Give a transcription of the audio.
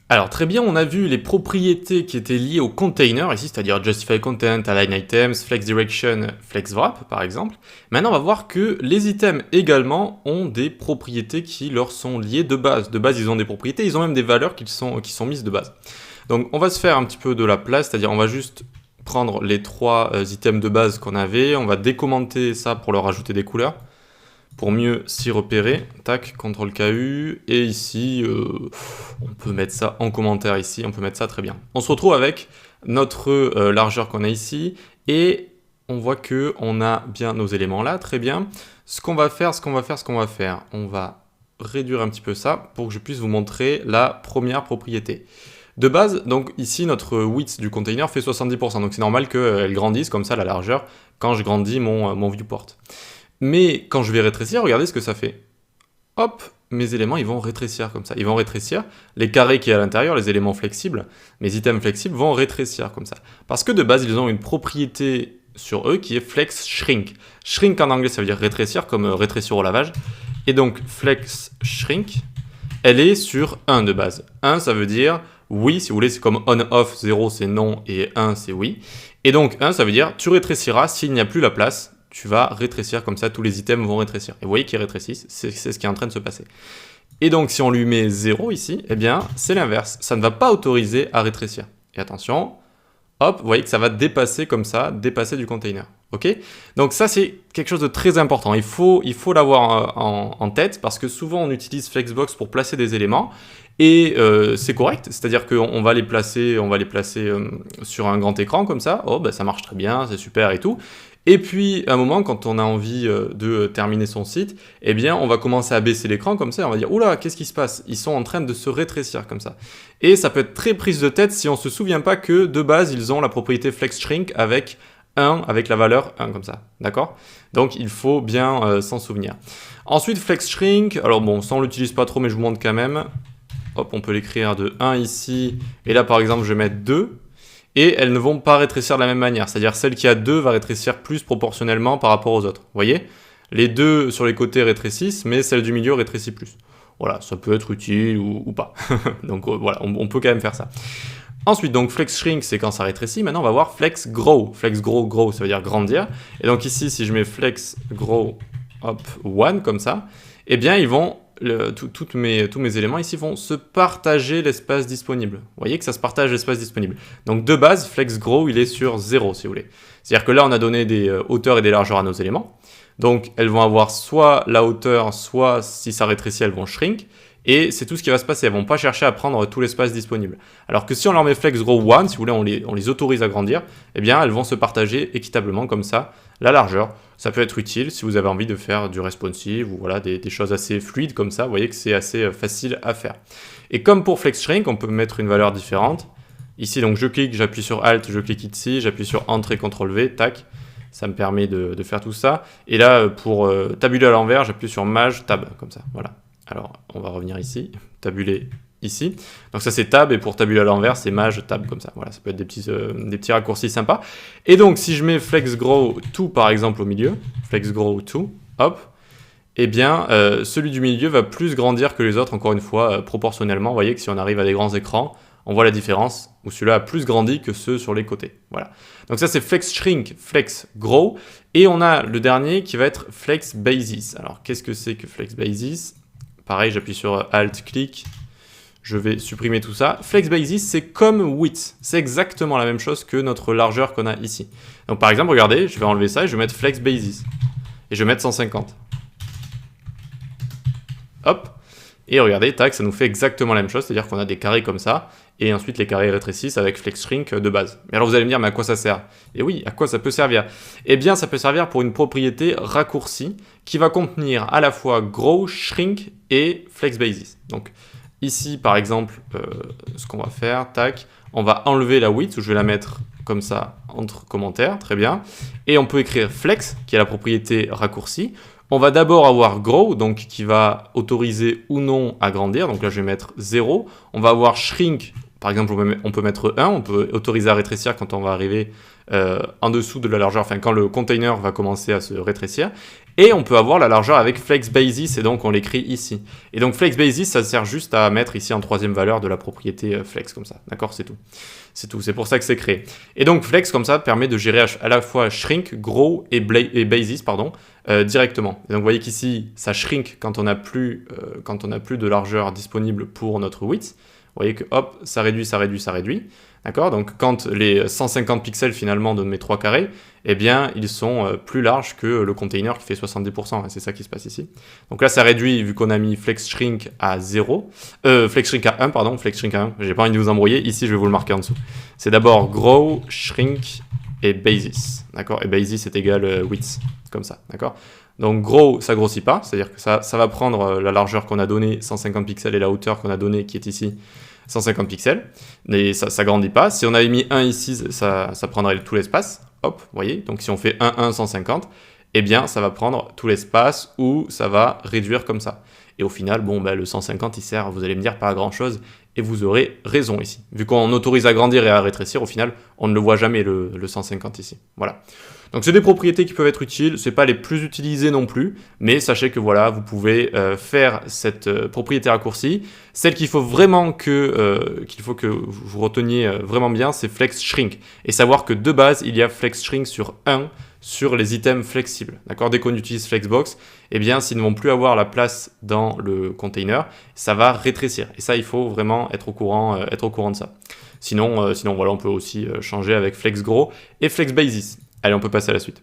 Alors très bien, on a vu les propriétés qui étaient liées au container ici, c'est-à-dire Justify Content, Align Items, Flex Direction, Flex Wrap par exemple. Maintenant on va voir que les items également ont des propriétés qui leur sont liées de base. De base ils ont des propriétés, ils ont même des valeurs qui sont mises de base. Donc on va se faire un petit peu de la place, c'est-à-dire on va juste prendre les trois items de base qu'on avait, on va décommenter ça pour leur ajouter des couleurs. Pour mieux s'y repérer, tac, CTRL KU, et ici, on peut mettre ça en commentaire ici, on peut mettre ça très bien. On se retrouve avec notre largeur qu'on a ici, et on voit qu'on a bien nos éléments là, très bien. Ce qu'on va faire, on va réduire un petit peu ça pour que je puisse vous montrer la première propriété. De base, donc ici, notre width du container fait 70%, donc c'est normal qu'elle grandisse comme ça, la largeur, quand je grandis mon viewport. Mais quand je vais rétrécir, regardez ce que ça fait. Hop, mes éléments, ils vont rétrécir comme ça. Ils vont rétrécir. Les carrés qui sont à l'intérieur, les éléments flexibles, mes items flexibles vont rétrécir comme ça. Parce que de base, ils ont une propriété sur eux qui est flex shrink. Shrink en anglais, ça veut dire rétrécir, comme rétrécir au lavage. Et donc, flex shrink, elle est sur 1 de base. 1, ça veut dire oui, si vous voulez, c'est comme on-off, 0 c'est non et 1 c'est oui. Et donc 1, ça veut dire tu rétréciras s'il n'y a plus la place. Tu vas rétrécir comme ça, tous les items vont rétrécir. Et vous voyez qu'ils rétrécissent, c'est ce qui est en train de se passer. Et donc, si on lui met 0 ici, eh bien, c'est l'inverse. Ça ne va pas autoriser à rétrécir. Et attention, hop, vous voyez que ça va dépasser comme ça, dépasser du container. Ok? Donc ça, c'est quelque chose de très important. Il faut l'avoir en tête parce que souvent, on utilise Flexbox pour placer des éléments. Et c'est correct, c'est-à-dire qu'on va les placer, sur un grand écran comme ça. Oh, bah, ça marche très bien, c'est super et tout. Et puis, à un moment, quand on a envie de terminer son site, eh bien, on va commencer à baisser l'écran comme ça. On va dire, oula, qu'est-ce qui se passe? Ils sont en train de se rétrécir comme ça. Et ça peut être très prise de tête si on ne se souvient pas que, de base, ils ont la propriété flex shrink avec 1, avec la valeur 1 comme ça. D'accord? Donc, il faut bien s'en souvenir. Ensuite, flex shrink. Alors bon, ça, on l'utilise pas trop, mais je vous montre quand même. Hop, on peut l'écrire de 1 ici. Et là, par exemple, je vais mettre 2. Et elles ne vont pas rétrécir de la même manière. C'est-à-dire celle qui a 2 va rétrécir plus proportionnellement par rapport aux autres. Vous voyez? Les deux sur les côtés rétrécissent, mais celle du milieu rétrécit plus. Voilà, ça peut être utile ou pas. Donc voilà, on peut quand même faire ça. Ensuite, donc flex shrink, c'est quand ça rétrécit. Maintenant, on va voir flex grow. Flex grow, ça veut dire grandir. Et donc ici, si je mets flex grow, hop, 1, comme ça, eh bien, ils vont... tous mes éléments ici vont se partager l'espace disponible. Vous voyez que ça se partage l'espace disponible. Donc de base, flex grow, il est sur 0 si vous voulez. C'est-à-dire que là, on a donné des hauteurs et des largeurs à nos éléments. Donc elles vont avoir soit la hauteur, soit si ça rétrécit, elles vont shrink. Et c'est tout ce qui va se passer. Elles ne vont pas chercher à prendre tout l'espace disponible. Alors que si on leur met flex grow 1, si vous voulez, on les autorise à grandir, eh bien elles vont se partager équitablement comme ça la largeur. Ça peut être utile si vous avez envie de faire du responsive ou voilà, des choses assez fluides comme ça. Vous voyez que c'est assez facile à faire. Et comme pour flex shrink, on peut mettre une valeur différente. Ici, donc je clique, j'appuie sur Alt, je clique ici, j'appuie sur Entrée, CTRL V, tac. Ça me permet de faire tout ça. Et là, pour tabuler à l'envers, j'appuie sur Maj, Tab, comme ça. Voilà. Alors, on va revenir ici, tabuler ici. Donc ça, c'est Tab, et pour tabuler à l'envers, c'est Maj, Tab, comme ça. Voilà, ça peut être des petits raccourcis sympas. Et donc, si je mets Flex Grow 2, par exemple, au milieu, Flex Grow 2, hop, eh bien, celui du milieu va plus grandir que les autres, encore une fois, proportionnellement. Vous voyez que si on arrive à des grands écrans, on voit la différence, où celui-là a plus grandi que ceux sur les côtés. Voilà. Donc ça, c'est Flex Shrink, Flex Grow. Et on a le dernier qui va être Flex Basis. Alors, qu'est-ce que c'est que Flex Basis? Pareil, j'appuie sur Alt, clic. Je vais supprimer tout ça. Flex Basis, c'est comme width. C'est exactement la même chose que notre largeur qu'on a ici. Donc par exemple, regardez, je vais enlever ça et je vais mettre Flex Basis. Et je vais mettre 150. Hop. Et regardez, tac, ça nous fait exactement la même chose. C'est-à-dire qu'on a des carrés comme ça. Et ensuite, les carrés rétrécissent avec Flex Shrink de base. Mais alors vous allez me dire, mais à quoi ça sert? Et oui, à quoi ça peut servir? Eh bien, ça peut servir pour une propriété raccourcie qui va contenir à la fois Grow, Shrink et Flex Basis. Donc ici, par exemple, ce qu'on va faire, tac, on va enlever la width, où je vais la mettre comme ça entre commentaires, très bien. Et on peut écrire Flex, qui est la propriété raccourcie. On va d'abord avoir Grow, donc qui va autoriser ou non à grandir. Donc là, je vais mettre 0. On va avoir Shrink, Par exemple, on peut mettre 1, on peut autoriser à rétrécir quand on va arriver en dessous de la largeur, enfin quand le container va commencer à se rétrécir. Et on peut avoir la largeur avec flex basis, et donc on l'écrit ici. Et donc flex basis, ça sert juste à mettre ici en troisième valeur de la propriété flex, comme ça. D'accord, c'est tout. C'est tout, c'est pour ça que c'est créé. Et donc flex, comme ça, permet de gérer à la fois shrink, grow et basis, directement. Et donc vous voyez qu'ici, ça shrink quand on n'a plus de largeur disponible pour notre width. Vous voyez que hop, ça réduit, ça réduit, ça réduit. D'accord? Donc quand les 150 pixels finalement de mes 3 carrés, eh bien ils sont plus larges que le container qui fait 70%. C'est ça qui se passe ici. Donc là ça réduit vu qu'on a mis flex shrink à 0. Flex shrink à 1, pardon. Flex shrink à 1. J'ai pas envie de vous embrouiller. Ici je vais vous le marquer en dessous. C'est d'abord grow, shrink et basis. D'accord? Et basis est égal width. Comme ça. D'accord? Donc grow, ça grossit pas. C'est-à-dire que ça va prendre la largeur qu'on a donnée, 150 pixels, et la hauteur qu'on a donnée qui est ici, 150 pixels, mais ça grandit pas. Si on avait mis 1 ici, ça prendrait tout l'espace. Hop, vous voyez. Donc si on fait 1, 1, 150, eh bien ça va prendre tout l'espace ou ça va réduire comme ça. Et au final, bon, le 150, il sert, vous allez me dire, pas à grand chose, et vous aurez raison ici. Vu qu'on autorise à grandir et à rétrécir, au final, on ne le voit jamais le 150 ici. Voilà. Donc c'est des propriétés qui peuvent être utiles, c'est pas les plus utilisées non plus, mais sachez que voilà, vous pouvez faire cette propriété raccourcie. Celle qu'il faut vraiment que vous reteniez vraiment bien, c'est flex shrink. Et savoir que de base, il y a flex shrink sur 1 sur les items flexibles. D'accord? Dès qu'on utilise flexbox, eh bien, s'ils ne vont plus avoir la place dans le container, ça va rétrécir. Et ça, il faut vraiment être au courant de ça. Sinon, voilà, on peut aussi changer avec flex grow et flex basis. Allez, on peut passer à la suite.